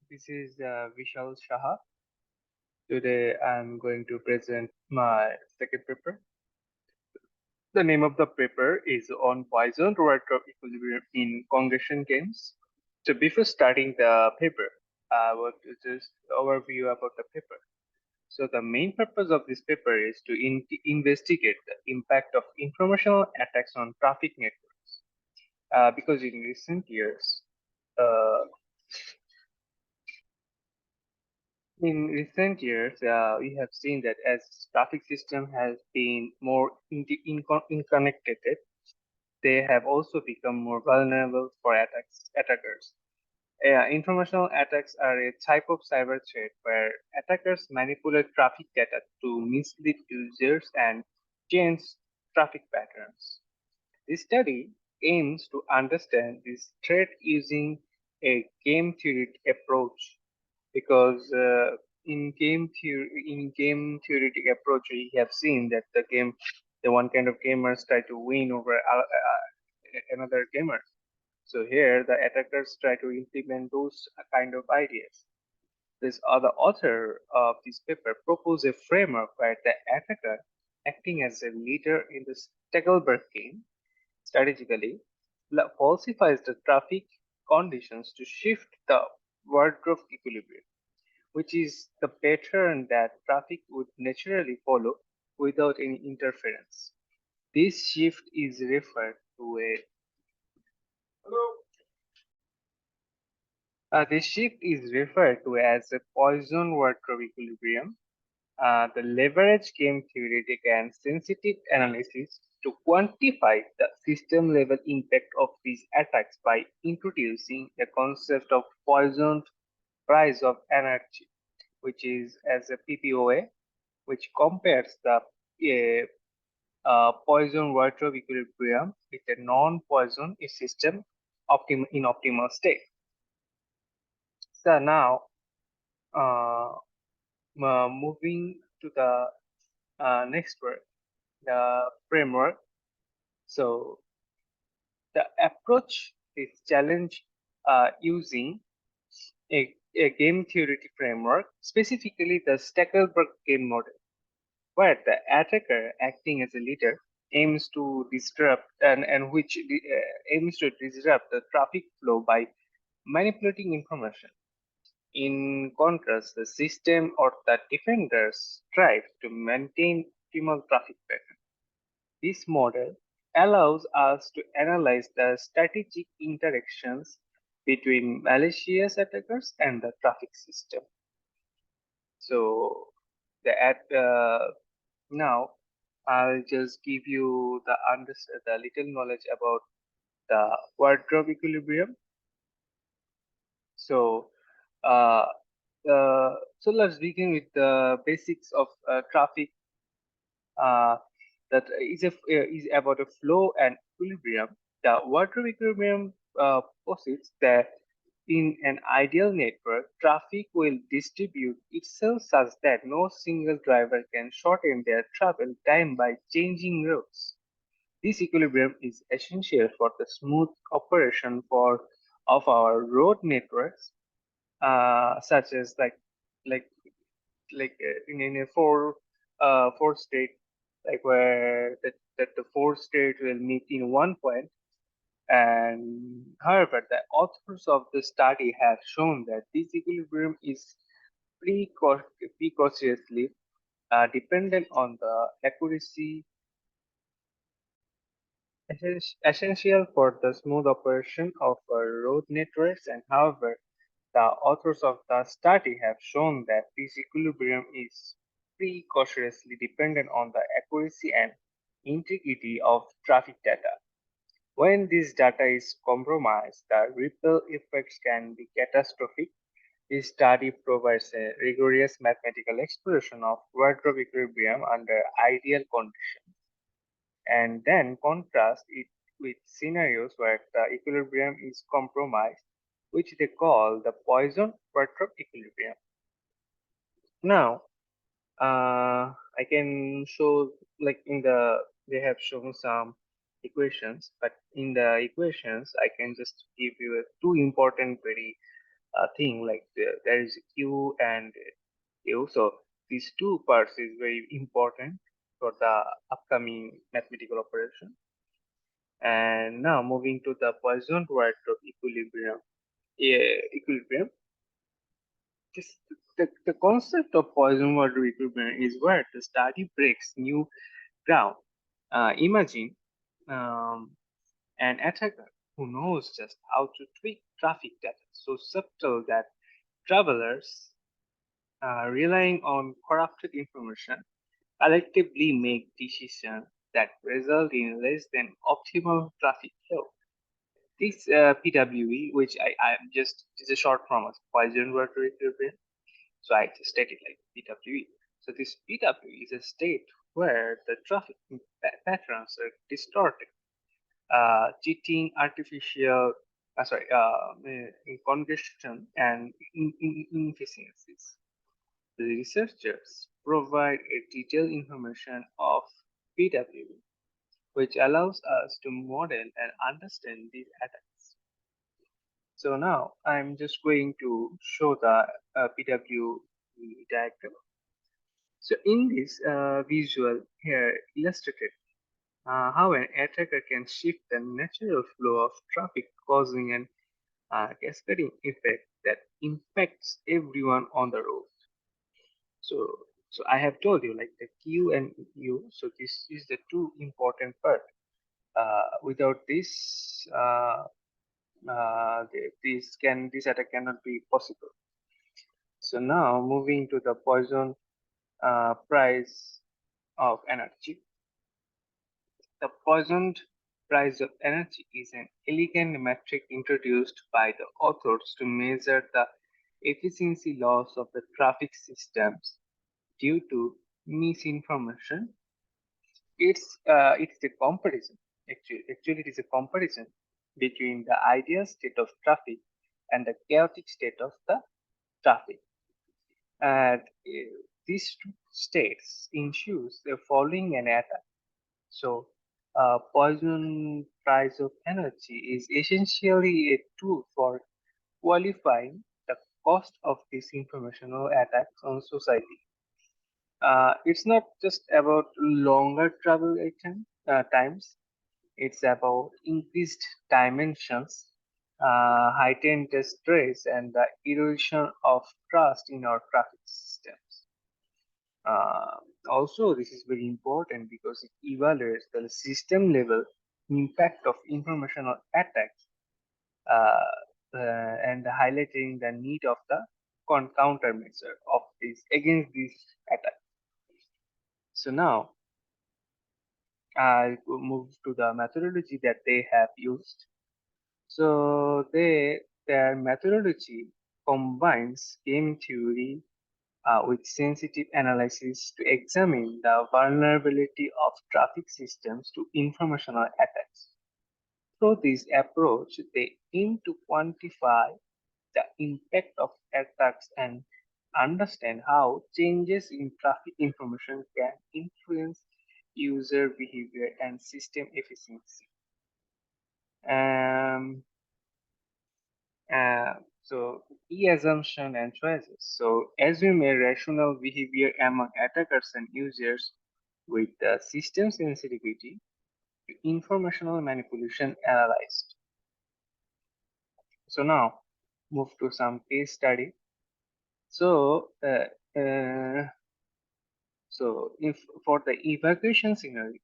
This is Vishal Shaha. Today I'm going to present my second paper. The name of the paper is on Poisson wardrobe equilibrium in congregation games. So before starting the paper, I want to just overview about the paper. So the main purpose of this paper is to investigate the impact of informational attacks on traffic networks. Because in recent years, uh, we have seen that as traffic system has been more interconnected, they have also become more vulnerable for attackers. Informational attacks are a type of cyber threat where attackers manipulate traffic data to mislead users and change traffic patterns. This study aims to understand this threat using a game theoretic approach because in game theoretic approach we have seen that the one kind of gamers try to win over another gamer. So here the attackers try to implement those kind of ideas. This other author of this paper proposed a framework where the attacker, acting as a leader in the Stackelberg game, strategically falsifies the traffic conditions to shift the wardrobe equilibrium, which is the pattern that traffic would naturally follow without any interference. This shift is referred to a this shift is referred to as a Poisson wardrobe equilibrium. The leverage game theoretic and sensitive analysis to quantify the system level impact of these attacks by introducing the concept of Poisson price of energy, which is as a PPOA, which compares the Poisson wardrobe equilibrium with a non-Poisson system in optimal state. So now, uh, moving to the next word, the framework. So the approach is challenge using a game theoretic framework, specifically the Stackelberg game model, where the attacker, acting as a leader, aims to disrupt aims to disrupt the traffic flow by manipulating information. In contrast, the system or the defenders strive to maintain optimal traffic pattern. This model allows us to analyze the strategic interactions between malicious attackers and the traffic system. So now I'll just give you the little knowledge about the wardrobe equilibrium. So uh, so let's begin with the basics of traffic. Uh, is about a flow and equilibrium. The wardrobe equilibrium posits that in an ideal network, traffic will distribute itself such that no single driver can shorten their travel time by changing routes. This equilibrium is essential for the smooth operation of our road networks, such as like in a four state, like where that the four states will meet in one point. And however, the authors of the study have shown that this equilibrium is precociously dependent on the accuracy essential for the smooth operation of road networks. And however, the authors of the study have shown that this equilibrium is precociously dependent on the accuracy and integrity of traffic data. When this data is compromised, the ripple effects can be catastrophic. This study provides a rigorous mathematical exploration of wardrobe equilibrium under ideal conditions, and then contrast it with scenarios where the equilibrium is compromised, which they call the Poisson wardrobe equilibrium. Now, I can show, like in the they have shown some equations, but in the equations I can just give you two important very thing, like there is a Q and Q. So these two parts is very important for the upcoming mathematical operation. And now moving to the Poisson word of equilibrium. Equilibrium. This, the concept of Poisson word of equilibrium is where the study breaks new ground. Imagine um, an attacker who knows just how to tweak traffic data so subtle that travelers relying on corrupted information collectively make decisions that result in less than optimal traffic flow. This PWE, which I'm just, it's a short form of Poisson word equilibrium, so I just state it like PWE. So this PWE is a state where the traffic patterns are distorted, cheating, artificial, congestion, and inefficiencies. The researchers provide a detailed information of PWE, which allows us to model and understand these attacks. So now I'm just going to show the PWE diagram. So in this visual here illustrated how an attacker can shift the natural flow of traffic, causing an cascading effect that impacts everyone on the road. So I have told you like the Q and U. So this is the two important part. Without this, this attack cannot be possible. So now moving to the Poisson price of energy. The Poisson price of energy is an elegant metric introduced by the authors to measure the efficiency loss of the traffic systems due to misinformation. It's a comparison. Actually, it is a comparison between the ideal state of traffic and the chaotic state of the traffic. And these two states ensures the following an attack. So, Poisson price of energy is essentially a tool for qualifying the cost of these informational attacks on society. It's not just about longer travel times, it's about increased dimensions, heightened stress, and the erosion of trust in our traffic systems. Uh, Also, this is very important because it evaluates the system level impact of informational attacks and highlighting the need of the countermeasure of this against this attack. So now I will move to the methodology that they have used. So their methodology combines game theory with sensitive analysis to examine the vulnerability of traffic systems to informational attacks. Through this approach, they aim to quantify the impact of attacks and understand how changes in traffic information can influence user behavior and system efficiency. Um, so key assumption and choices. So assume a rational behavior among attackers and users with the system sensitivity to informational manipulation analyzed. So now move to some case study. So if for the evacuation scenario,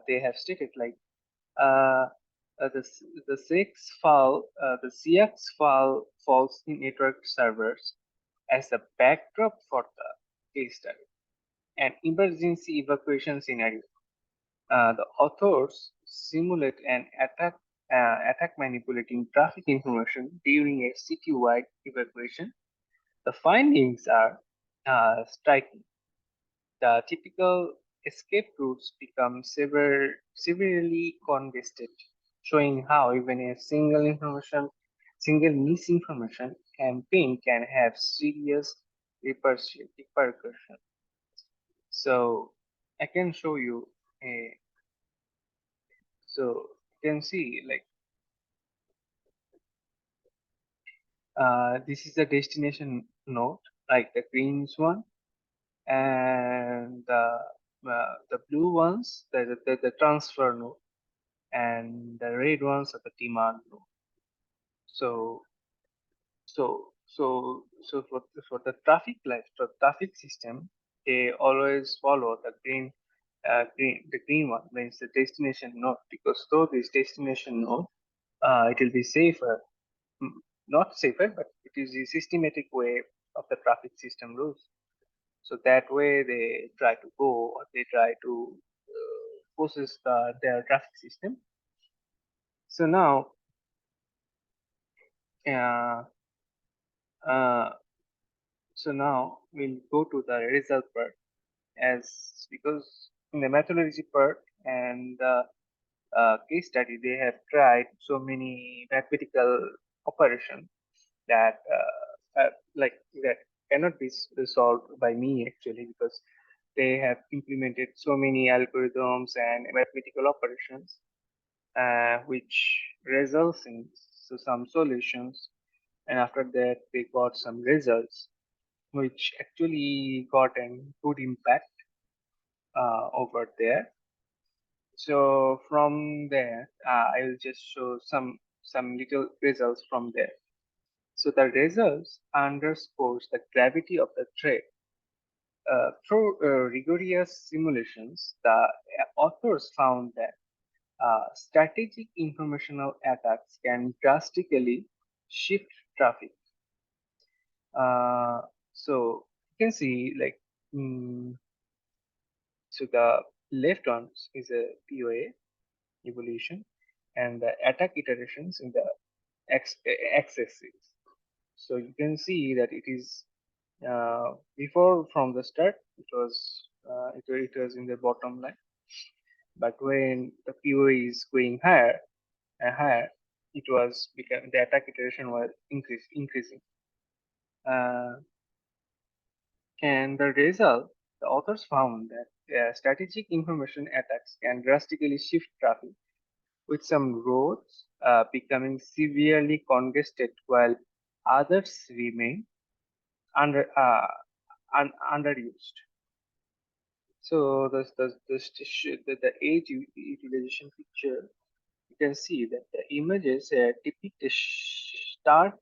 they have stated like uh, the CX file falls in network servers as a backdrop for the case study. An emergency evacuation scenario. The authors simulate an attack manipulating traffic information during a citywide evacuation. The findings are striking. The typical escape routes become severely congested, showing how even a single misinformation campaign can have serious repercussions. So I can show you a, so you can see like This is the destination node, like the green one, and the blue ones, the transfer node, and the red ones are the demand node. So for the traffic light, for traffic system, they always follow the the green one means the destination node, because though this destination node, it will be safer, mm, not safer, but it is the systematic way of the traffic system rules. So that way they try to go, or they try to process their traffic system. So now, uh, uh, we'll go to the result part, as because in the methodology part and the case study, they have tried so many mathematical operations that like that cannot be solved by me actually, because they have implemented so many algorithms and mathematical operations, which results in some solutions, and after that they got some results which actually got a good impact over there. So from there, I will just show some little results from there. So the results underscores the gravity of the threat. Through rigorous simulations, the authors found that strategic informational attacks can drastically shift traffic. Uh, so you can see, like, mm, so the left one is a POA evolution, and the attack iterations in the x-axis. So you can see that it is before, from the start, it was in the bottom line, but when the POA is going higher and higher, it was become the attack iteration was increasing. Uh, and the result, the authors found that strategic information attacks can drastically shift traffic, with some roads becoming severely congested while others remain underused. So the age utilization picture, you can see that the images depict a stark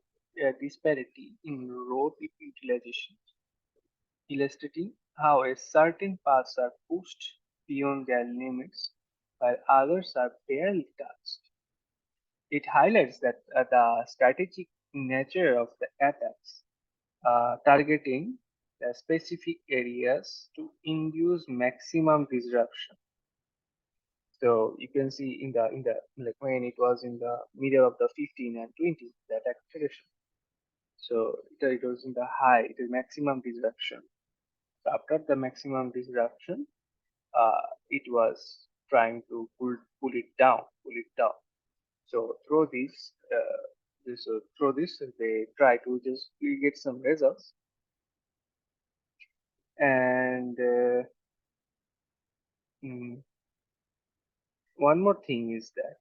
disparity in road utilization, illustrating how a certain paths are pushed beyond their limits while others are barely touched. It highlights that the strategic nature of the attacks, targeting the specific areas to induce maximum disruption. So you can see in the like when it was in the middle of the 15 and 20, that acceleration. So it was in the high, it is maximum disruption. So after the maximum disruption, it was trying to pull it down. So through this, they try to just get some results. And mm, one more thing is that,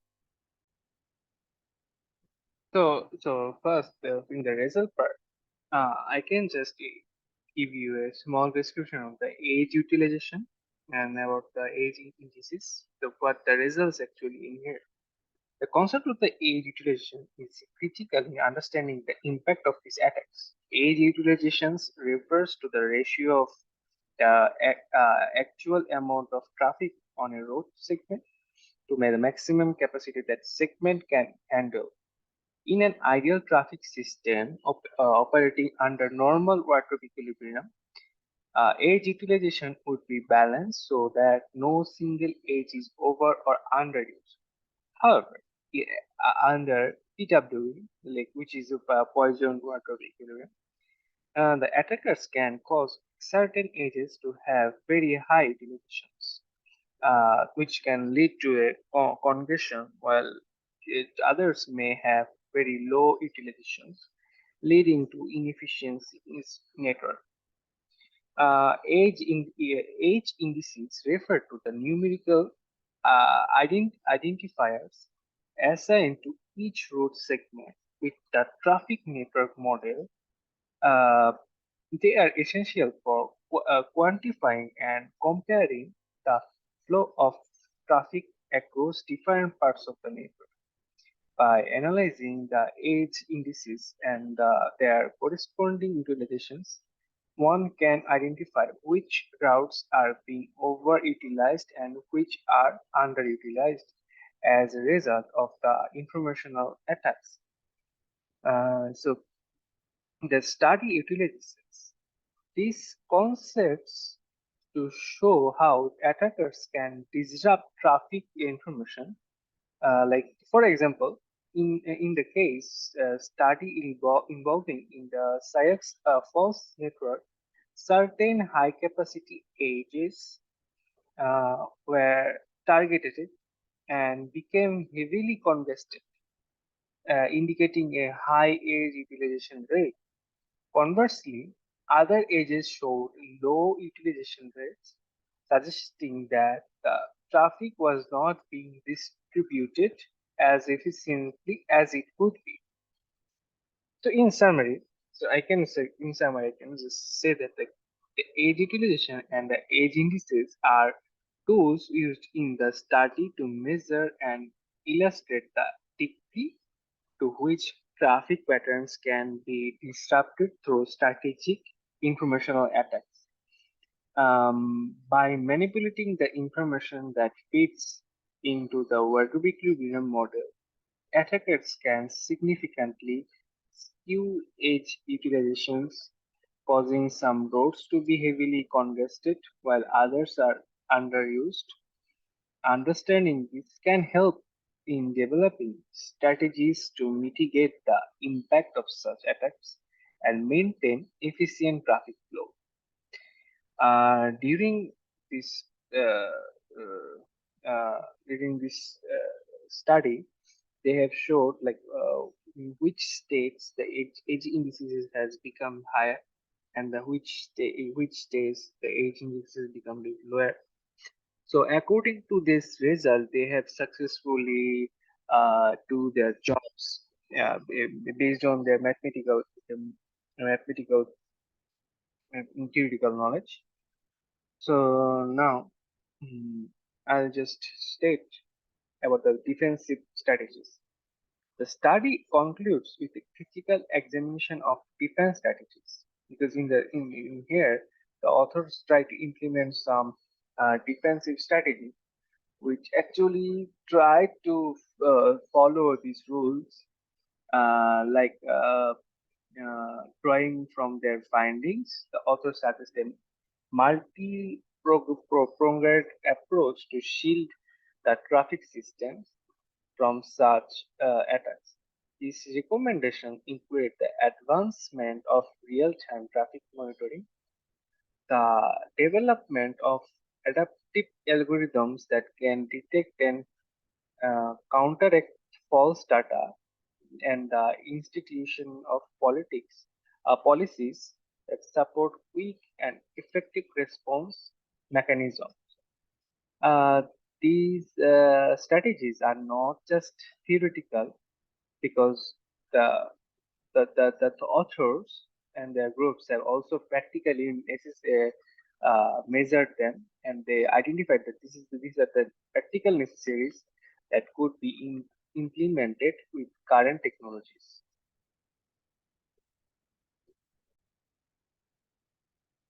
so first, in the result part, I can just give you a small description of the age utilization and about the age indices. So what the results actually in here. The concept of the age utilization is critical in understanding the impact of these attacks. Age utilizations refers to the ratio of the actual amount of traffic on a road segment to the maximum capacity that segment can handle. In an ideal traffic system operating under normal workup equilibrium, age utilization would be balanced so that no single age is over or underused. However, under PWE, like which is a poison workup equilibrium, the attackers can cause certain ages to have very high utilizations, which can lead to a congestion, while others may have very low utilizations, leading to inefficiency in its network. Age indices refer to the numerical identifiers assigned to each road segment. with the traffic network model, uh, they are essential for quantifying and comparing the flow of traffic across different parts of the network. By analyzing the age indices and their corresponding utilizations, one can identify which routes are being overutilized and which are underutilized as a result of the informational attacks. So the study utilizes these concepts to show how attackers can disrupt traffic information. Like for example, in the case study involving in the SciEx false network, certain high capacity edges were targeted and became heavily congested, indicating a high edge utilization rate. Conversely, other edges showed low utilization rates, suggesting that the traffic was not being distributed as efficiently as it could be. So in summary, I can just say that the age utilization and the age indices are tools used in the study to measure and illustrate the degree to which traffic patterns can be disrupted through strategic informational attacks. By manipulating the information that fits into the work equilibrium model, attackers can significantly skew edge utilizations, causing some roads to be heavily congested while others are underused. Understanding this can help in developing strategies to mitigate the impact of such attacks and maintain efficient traffic flow. During this uh, during this study, they have showed like in which states the age indices has become higher and in which states the age indices become lower. So according to this result, they have successfully do their jobs based on their mathematical theoretical knowledge. So now I'll just state about the defensive strategies. The study concludes with a critical examination of defense strategies because in here the authors try to implement some defensive strategies which actually try to follow these rules, like drawing from their findings. The author suggests a multi-pronged approach to shield the traffic systems from such attacks. These recommendations include the advancement of real-time traffic monitoring, the development of adaptive algorithms that can detect and counteract false data, and the institution of policies that support quick and effective response mechanisms. Uh, these strategies are not just theoretical because the, the authors and their groups have also practically measured them, and they identified that these are the practical necessaries that could be implemented with current technologies.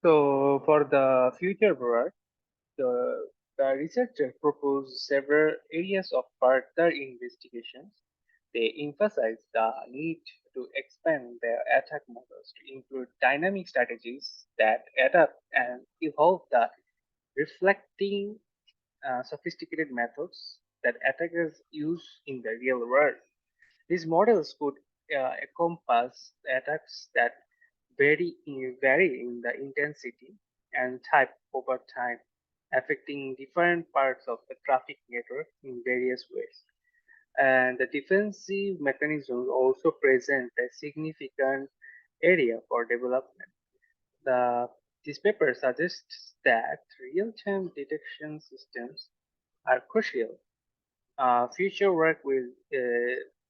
So for the future work, the researchers propose several areas of further investigations. They emphasize the need to expand their attack models to include dynamic strategies that adapt and evolve the reflecting sophisticated methods that attackers use in the real world. These models could encompass attacks that vary in the intensity and type over time, affecting different parts of the traffic network in various ways. And the defensive mechanisms also present a significant area for development. The, this paper suggests that real-time detection systems are crucial. Future work uh,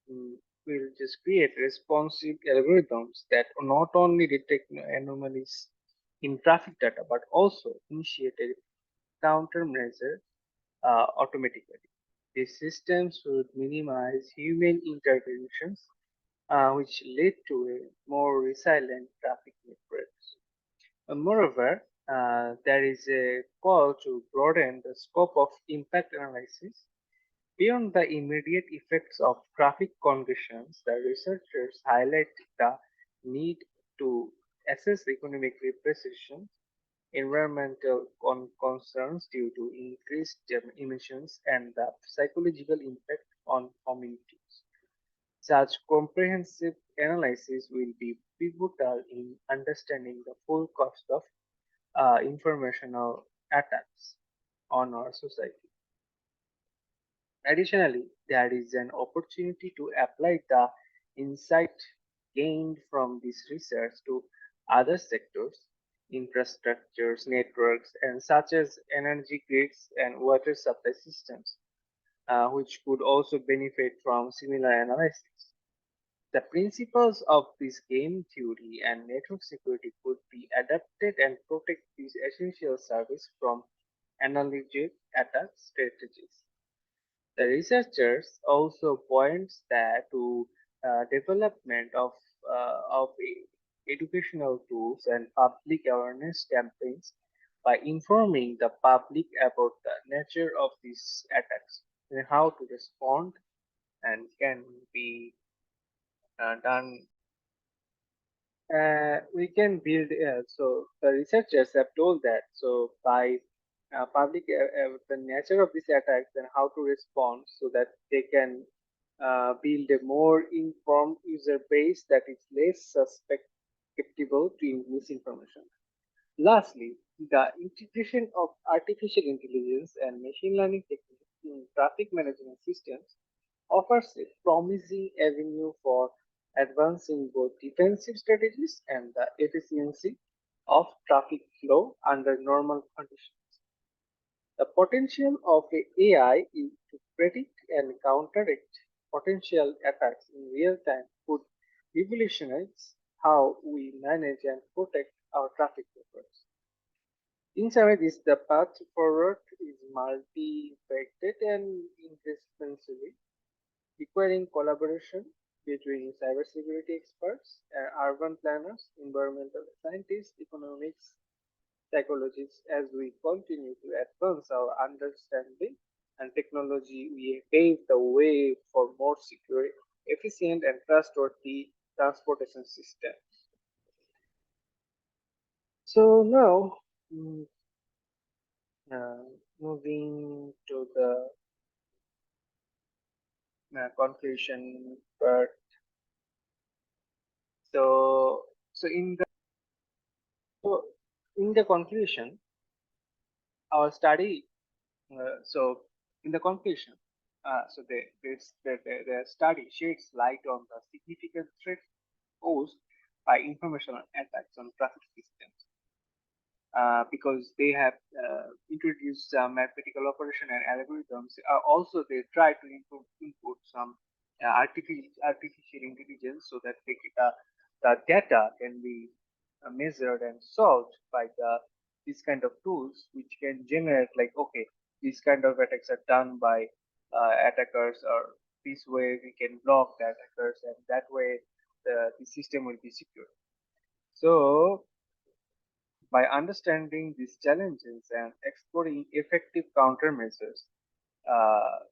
will just researchers create responsive algorithms that not only detect anomalies in traffic data but also initiate a countermeasure automatically. These systems would minimize human interventions, which lead to a more resilient traffic networks. Moreover, there is a call to broaden the scope of impact analysis. Beyond the immediate effects of traffic congestions, the researchers highlight the need to assess economic repercussions, environmental concerns due to increased emissions, and the psychological impact on communities. Such comprehensive analysis will be pivotal in understanding the full cost of informational attacks on our society. Additionally, there is an opportunity to apply the insight gained from this research to other sectors, infrastructures, networks, and such as energy grids and water supply systems, which could also benefit from similar analysis. The principles of this game theory and network security could be adapted and protect these essential services from analogous attack strategies. The researchers also points that to development of educational tools and public awareness campaigns by informing the public about the nature of these attacks and how to respond and can be done. We can build. So the researchers have told that. So by the nature of these attacks and how to respond, so that they can build a more informed user base that is less susceptible to misinformation. Lastly, the integration of artificial intelligence and machine learning techniques in traffic management systems offers a promising avenue for advancing both defensive strategies and the efficiency of traffic flow under normal conditions. The potential of AI is to predict and counteract potential attacks in real time could revolutionize how we manage and protect our traffic networks. In summary, the path forward is multi-faceted and indispensable, requiring collaboration between cybersecurity experts, urban planners, environmental scientists, economics, psychologists. As we continue to advance our understanding and technology, we pave the way for more secure, efficient, and trustworthy transportation systems. So now, mm, uh, moving to the conclusion part. So, so in the so in the conclusion, our study. So in the conclusion, the study sheds light on the significant threat posed by informational attacks on traffic systems because they have introduced some mathematical operation and algorithms. Also, they try to input some artificial intelligence so that the data can be measured and solved by these kind of tools, which can generate like, okay, these kind of attacks are done by attackers, or this way we can block the attackers, and that way the system will be secure. So by understanding these challenges and exploring effective countermeasures,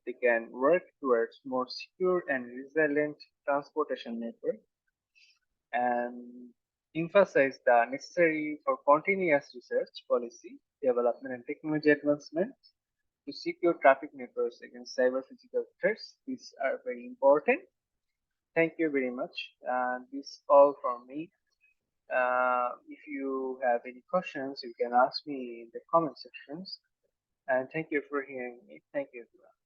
they can work towards more secure and resilient transportation network and emphasize the necessary for continuous research, policy development, and technology advancement to secure traffic networks against cyber physical threats. These are very important. Thank you very much. This all from me. If you have any questions, you can ask me in the comment sections. And thank you for hearing me. Thank you, everyone.